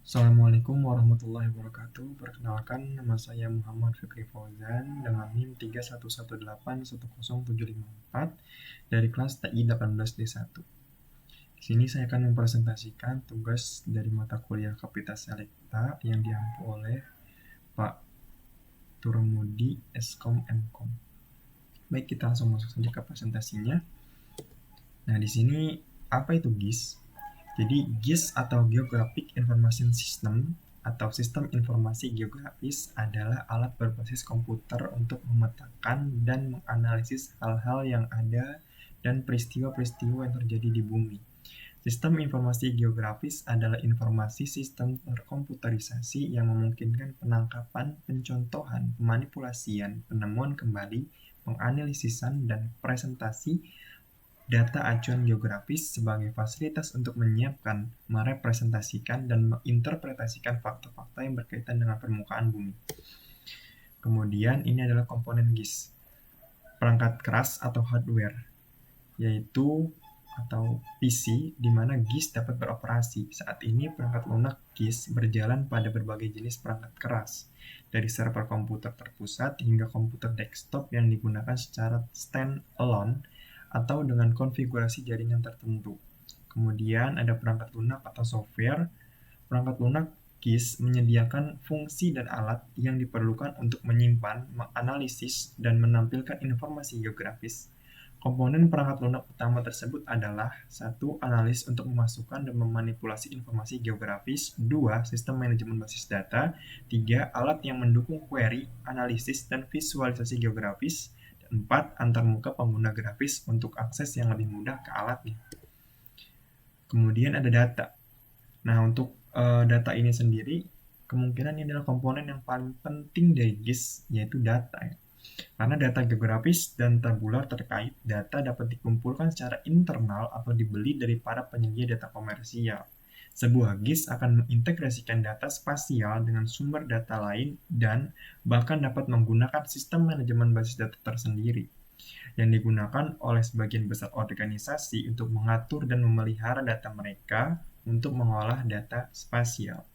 Assalamualaikum warahmatullahi wabarakatuh. Perkenalkan, nama saya Muhammad Fikri Fauzan dengan NIM 311810754 dari kelas TI 18D1. Di sini saya akan mempresentasikan tugas dari mata kuliah Kapita Selekta yang diampu oleh Pak Turmudi Eskom Mkom. Baik, kita langsung masuk saja ke presentasinya. Nah, di sini apa itu GIS? Jadi GIS atau Geographic Information System atau Sistem Informasi Geografis adalah alat berbasis komputer untuk memetakan dan menganalisis hal-hal yang ada dan peristiwa-peristiwa yang terjadi di bumi. Sistem informasi geografis adalah informasi sistem terkomputerisasi yang memungkinkan penangkapan, pencontohan, pemanipulasian, penemuan kembali, penganalisisan, dan presentasi data acuan geografis sebagai fasilitas untuk menyiapkan, merepresentasikan, dan menginterpretasikan fakta-fakta yang berkaitan dengan permukaan bumi. Kemudian ini adalah komponen GIS, perangkat keras atau hardware, yaitu atau PC, di mana GIS dapat beroperasi. Saat ini perangkat lunak GIS berjalan pada berbagai jenis perangkat keras, dari server komputer terpusat hingga komputer desktop yang digunakan secara stand-alone atau dengan konfigurasi jaringan tertentu. Kemudian ada perangkat lunak atau software. Perangkat lunak GIS menyediakan fungsi dan alat yang diperlukan untuk menyimpan, menganalisis, dan menampilkan informasi geografis. Komponen perangkat lunak utama tersebut adalah 1. Analis untuk memasukkan dan memanipulasi informasi geografis. 2. Sistem manajemen basis data. 3. Alat yang mendukung query, analisis, dan visualisasi geografis. 4. Antarmuka pengguna grafis untuk akses yang lebih mudah ke alatnya. Kemudian ada data. Nah, untuk data ini sendiri, kemungkinan ini adalah komponen yang paling penting dari GIS, yaitu data. Karena data geografis dan tabular terkait data dapat dikumpulkan secara internal atau dibeli dari para penyedia data komersial. Sebuah GIS akan mengintegrasikan data spasial dengan sumber data lain dan bahkan dapat menggunakan sistem manajemen basis data tersendiri yang digunakan oleh sebagian besar organisasi untuk mengatur dan memelihara data mereka untuk mengolah data spasial.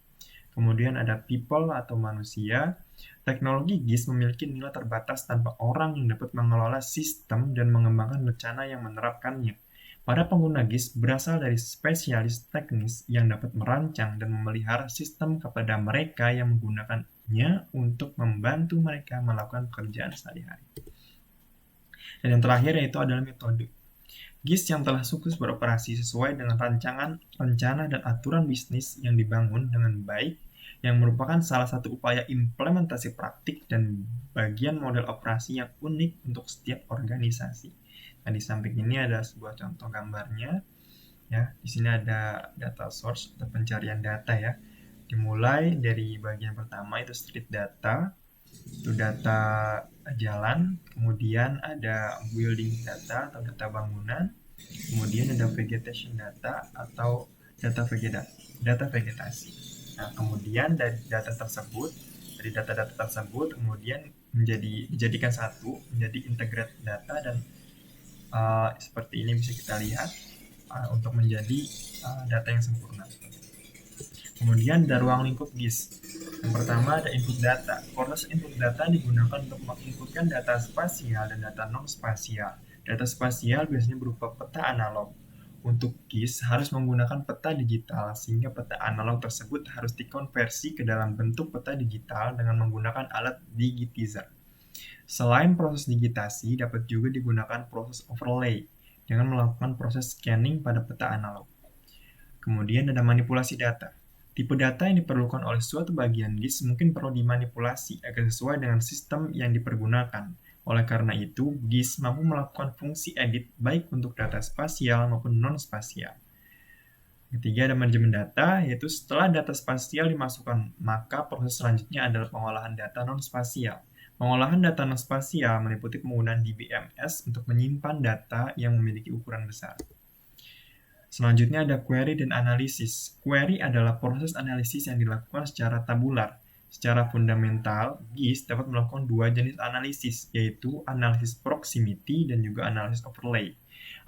Kemudian ada people atau manusia. Teknologi GIS memiliki nilai terbatas tanpa orang yang dapat mengelola sistem dan mengembangkan rencana yang menerapkannya. Para pengguna GIS berasal dari spesialis teknis yang dapat merancang dan memelihara sistem kepada mereka yang menggunakannya untuk membantu mereka melakukan pekerjaan sehari-hari. Dan yang terakhir yaitu adalah metode. GIS yang telah sukses beroperasi sesuai dengan rancangan, rencana, dan aturan bisnis yang dibangun dengan baik, yang merupakan salah satu upaya implementasi praktik dan bagian model operasi yang unik untuk setiap organisasi. Nah, di samping ini ada sebuah contoh gambarnya. Ya, di sini ada data source atau pencarian data ya. Dimulai dari bagian pertama itu street data, itu data jalan, kemudian ada building data atau data bangunan, kemudian ada vegetation data atau data vegetasi. Nah, kemudian dari data-data tersebut kemudian dijadikan satu, menjadi integrated data dan seperti ini bisa kita lihat untuk menjadi data yang sempurna. Kemudian ada ruang lingkup GIS. Yang pertama ada input data. Proses input data digunakan untuk menginputkan data spasial dan data non-spasial. Data spasial biasanya berupa peta analog. Untuk GIS harus menggunakan peta digital, sehingga peta analog tersebut harus dikonversi ke dalam bentuk peta digital dengan menggunakan alat digitizer. Selain proses digitasi, dapat juga digunakan proses overlay dengan melakukan proses scanning pada peta analog. Kemudian ada manipulasi data. Tipe data yang diperlukan oleh suatu bagian GIS mungkin perlu dimanipulasi agar sesuai dengan sistem yang dipergunakan. Oleh karena itu, GIS mampu melakukan fungsi edit baik untuk data spasial maupun non-spasial. Ketiga ada manajemen data, yaitu setelah data spasial dimasukkan, maka proses selanjutnya adalah pengolahan data non-spasial. Pengolahan data non-spasial meliputi penggunaan DBMS untuk menyimpan data yang memiliki ukuran besar. Selanjutnya ada query dan analisis. Query adalah proses analisis yang dilakukan secara tabular. Secara fundamental, GIS dapat melakukan dua jenis analisis, yaitu analisis proximity dan juga analisis overlay.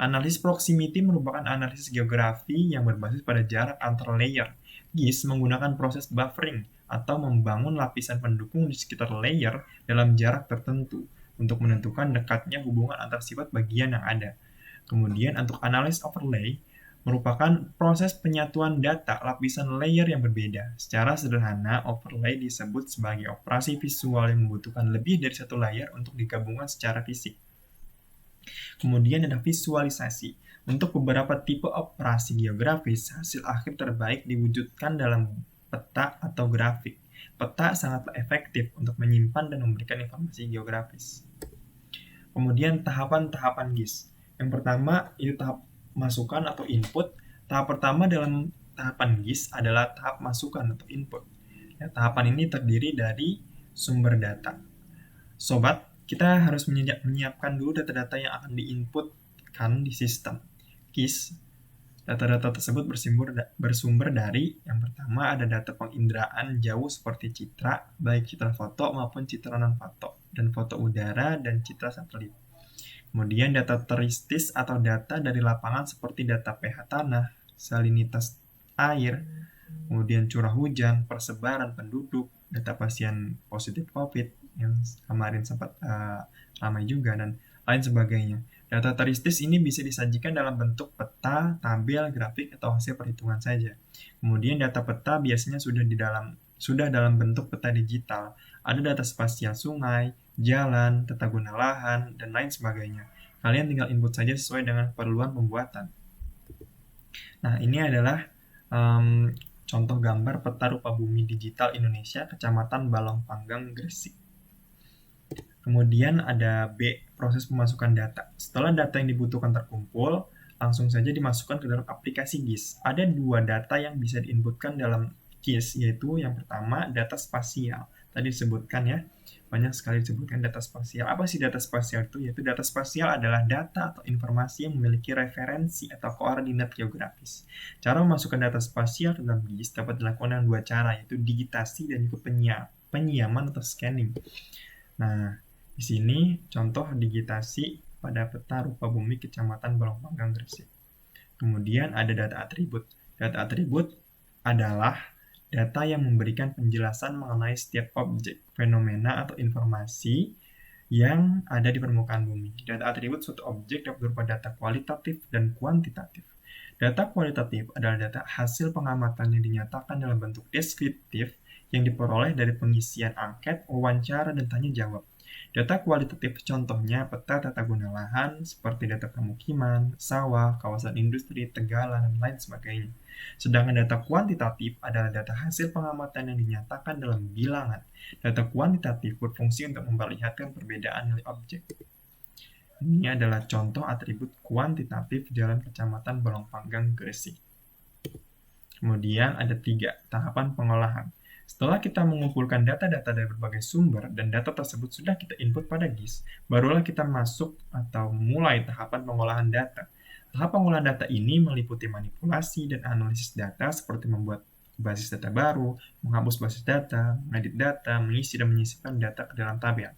Analisis proximity merupakan analisis geografi yang berbasis pada jarak antar layer. GIS menggunakan proses buffering atau membangun lapisan pendukung di sekitar layer dalam jarak tertentu untuk menentukan dekatnya hubungan antar sifat bagian yang ada. Kemudian untuk analysis overlay merupakan proses penyatuan data lapisan layer yang berbeda. Secara sederhana, overlay disebut sebagai operasi visual yang membutuhkan lebih dari satu layer untuk digabungkan secara fisik. Kemudian ada visualisasi. Untuk beberapa tipe operasi geografis, hasil akhir terbaik diwujudkan dalam peta atau grafik. Peta sangatlah efektif untuk menyimpan dan memberikan informasi geografis. Kemudian tahapan-tahapan GIS. Yang pertama itu tahap masukan atau input. Tahap pertama dalam tahapan GIS adalah tahap masukan atau input. Ya, tahapan ini terdiri dari sumber data. Sobat, kita harus menyiapkan dulu data-data yang akan diinputkan di sistem GIS. Data-data tersebut bersumber dari yang pertama ada data penginderaan jauh seperti citra, baik citra foto maupun citra non-foto, dan foto udara dan citra satelit. Kemudian data teristis atau data dari lapangan seperti data pH tanah, salinitas air, kemudian curah hujan, persebaran penduduk, data pasien positif COVID yang kemarin sempat ramai juga, dan lain sebagainya. Data teristis ini bisa disajikan dalam bentuk peta, tabel, grafik, atau hasil perhitungan saja. Kemudian data peta biasanya sudah dalam bentuk peta digital. Ada data spasial sungai, jalan, tata guna lahan, dan lain sebagainya. Kalian tinggal input saja sesuai dengan keperluan pembuatan. Nah, ini adalah contoh gambar peta rupa bumi digital Indonesia, Kecamatan Balong Panggang, Gresik. Kemudian ada B, proses pemasukan data. Setelah data yang dibutuhkan terkumpul, langsung saja dimasukkan ke dalam aplikasi GIS. Ada dua data yang bisa diinputkan dalam GIS, yaitu yang pertama data spasial. Tadi disebutkan ya, banyak sekali disebutkan data spasial. Apa sih data spasial itu? Yaitu data spasial adalah data atau informasi yang memiliki referensi atau koordinat geografis. Cara memasukkan data spasial ke dalam GIS dapat dilakukan dengan dua cara, yaitu digitasi dan juga penyiaman atau scanning. Nah, di sini contoh digitasi pada peta rupa bumi Kecamatan Balong Panggang, Gresik. Kemudian ada data atribut. Data atribut adalah data yang memberikan penjelasan mengenai setiap objek, fenomena, atau informasi yang ada di permukaan bumi. Data atribut suatu objek dapat berupa data kualitatif dan kuantitatif. Data kualitatif adalah data hasil pengamatan yang dinyatakan dalam bentuk deskriptif yang diperoleh dari pengisian angket, wawancara, dan tanya jawab. Data kualitatif contohnya peta tata guna lahan seperti data permukiman, sawah, kawasan industri, tegalan, dan lain sebagainya. Sedangkan data kuantitatif adalah data hasil pengamatan yang dinyatakan dalam bilangan. Data kuantitatif berfungsi untuk memperlihatkan perbedaan nilai objek. Ini adalah contoh atribut kuantitatif Jalan Kecamatan Balong Panggang, Gresik. Kemudian ada 3, tahapan pengolahan. Setelah kita mengumpulkan data-data dari berbagai sumber dan data tersebut sudah kita input pada GIS, barulah kita masuk atau mulai tahapan pengolahan data. Tahap pengolahan data ini meliputi manipulasi dan analisis data seperti membuat basis data baru, menghapus basis data, mengedit data, mengisi dan menyisipkan data ke dalam tabel.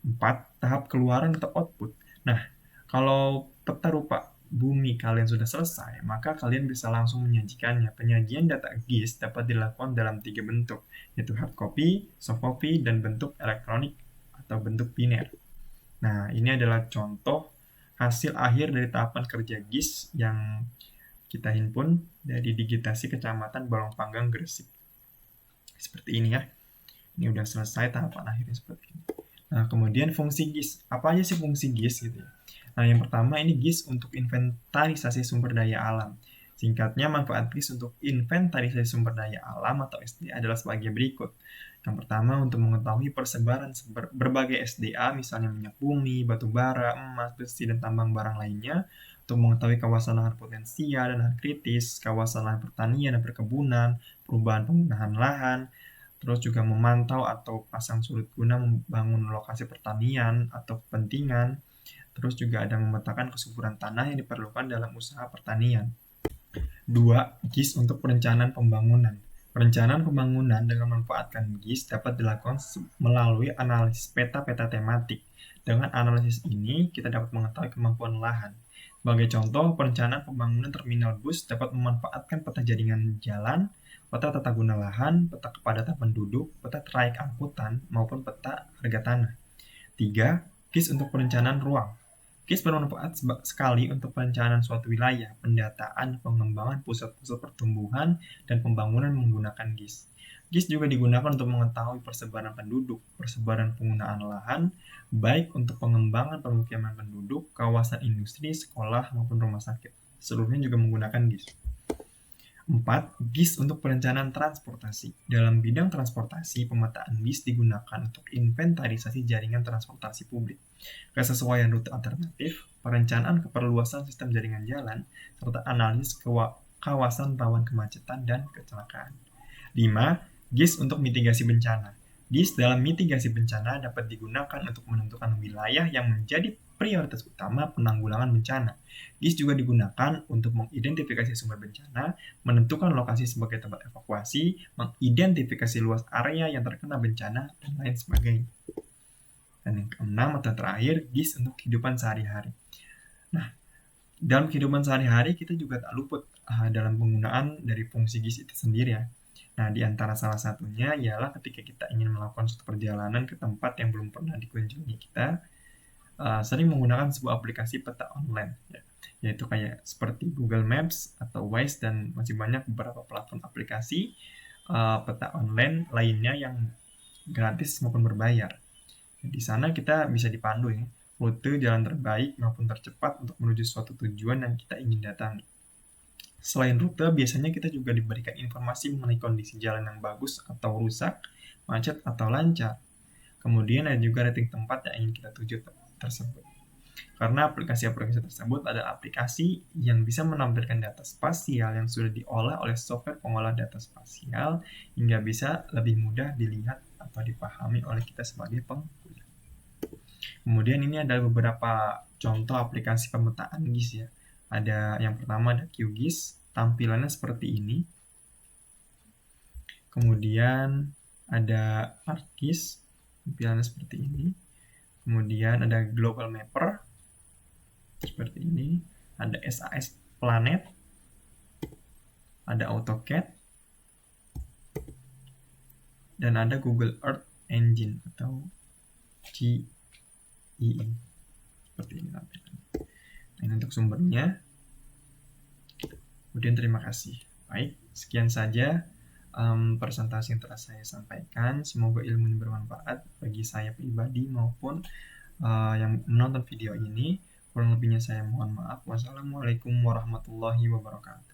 4. Tahap keluaran atau output. Nah, kalau peta rupa bumi kalian sudah selesai, maka kalian bisa langsung menyajikannya. Penyajian data GIS dapat dilakukan dalam 3 bentuk, yaitu hard copy, soft copy, dan bentuk elektronik atau bentuk biner. Nah, ini adalah contoh hasil akhir dari tahapan kerja GIS yang kita himpun dari digitasi Kecamatan Balong Panggang, Gresik. Seperti ini ya. Ini udah selesai tahapan akhirnya seperti ini. Nah, kemudian fungsi GIS. Apa aja sih fungsi GIS gitu ya? Nah, yang pertama ini GIS untuk inventarisasi sumber daya alam. Singkatnya, manfaat GIS untuk inventarisasi sumber daya alam atau SDA adalah sebagai berikut. Yang pertama, untuk mengetahui persebaran berbagai SDA, misalnya minyak bumi, batu bara, emas, besi, dan tambang barang lainnya. Untuk mengetahui kawasan lahan potensial dan lahan kritis, kawasan lahan pertanian dan perkebunan, perubahan penggunaan lahan, terus juga memantau atau pasang surut guna membangun lokasi pertanian atau kepentingan. Terus juga ada memetakan kesuburan tanah yang diperlukan dalam usaha pertanian. 2. GIS untuk perencanaan pembangunan. Perencanaan pembangunan dengan memanfaatkan GIS dapat dilakukan melalui analisis peta-peta tematik. Dengan analisis ini, kita dapat mengetahui kemampuan lahan. Sebagai contoh, perencanaan pembangunan terminal bus dapat memanfaatkan peta jaringan jalan peta tata guna lahan, peta kepadatan penduduk, peta trayek angkutan, maupun peta harga tanah. 3. GIS untuk perencanaan ruang. GIS bermanfaat sekali untuk perencanaan suatu wilayah, pendataan, pengembangan pusat-pusat pertumbuhan, dan pembangunan menggunakan GIS. GIS juga digunakan untuk mengetahui persebaran penduduk, persebaran penggunaan lahan, baik untuk pengembangan permukiman penduduk, kawasan industri, sekolah, maupun rumah sakit. Seluruhnya juga menggunakan GIS. 4. GIS untuk perencanaan transportasi. Dalam bidang transportasi, pemetaan GIS digunakan untuk inventarisasi jaringan transportasi publik, kesesuaian rute alternatif, perencanaan keperluasan sistem jaringan jalan, serta analisis kawasan rawan kemacetan dan kecelakaan. 5. GIS untuk mitigasi bencana. GIS dalam mitigasi bencana dapat digunakan untuk menentukan wilayah yang menjadi prioritas utama penanggulangan bencana. GIS juga digunakan untuk mengidentifikasi sumber bencana, menentukan lokasi sebagai tempat evakuasi, mengidentifikasi luas area yang terkena bencana, dan lain sebagainya. Dan yang keenam atau terakhir, GIS untuk kehidupan sehari-hari. Nah, dalam kehidupan sehari-hari kita juga tak luput dalam penggunaan dari fungsi GIS itu sendiri ya. Nah, di antara salah satunya ialah ketika kita ingin melakukan suatu perjalanan ke tempat yang belum pernah dikunjungi, kita sering menggunakan sebuah aplikasi peta online, ya, yaitu kayak seperti Google Maps atau Waze, dan masih banyak beberapa platform aplikasi peta online lainnya yang gratis maupun berbayar. Di sana kita bisa dipandu ya, rute jalan terbaik maupun tercepat untuk menuju suatu tujuan yang kita ingin datangi. Selain rute, biasanya kita juga diberikan informasi mengenai kondisi jalan yang bagus atau rusak, macet atau lancar. Kemudian ada juga rating tempat yang ingin kita tuju tersebut. Karena aplikasi-aplikasi tersebut adalah aplikasi yang bisa menampilkan data spasial yang sudah diolah oleh software pengolah data spasial hingga bisa lebih mudah dilihat atau dipahami oleh kita sebagai pengguna. Kemudian ini adalah beberapa contoh aplikasi pemetaan GIS ya. Ada yang pertama ada QGIS, tampilannya seperti ini. Kemudian ada ArcGIS, tampilannya seperti ini. Kemudian ada Global Mapper, seperti ini. Ada SAS Planet, ada AutoCAD, dan ada Google Earth Engine atau GEE. Seperti ini tampilannya. Ini untuk sumbernya. Kemudian terima kasih. Baik, sekian saja presentasi yang telah saya sampaikan. Semoga ilmu ini bermanfaat bagi saya pribadi maupun yang menonton video ini. Kurang lebihnya saya mohon maaf. Wassalamualaikum warahmatullahi wabarakatuh.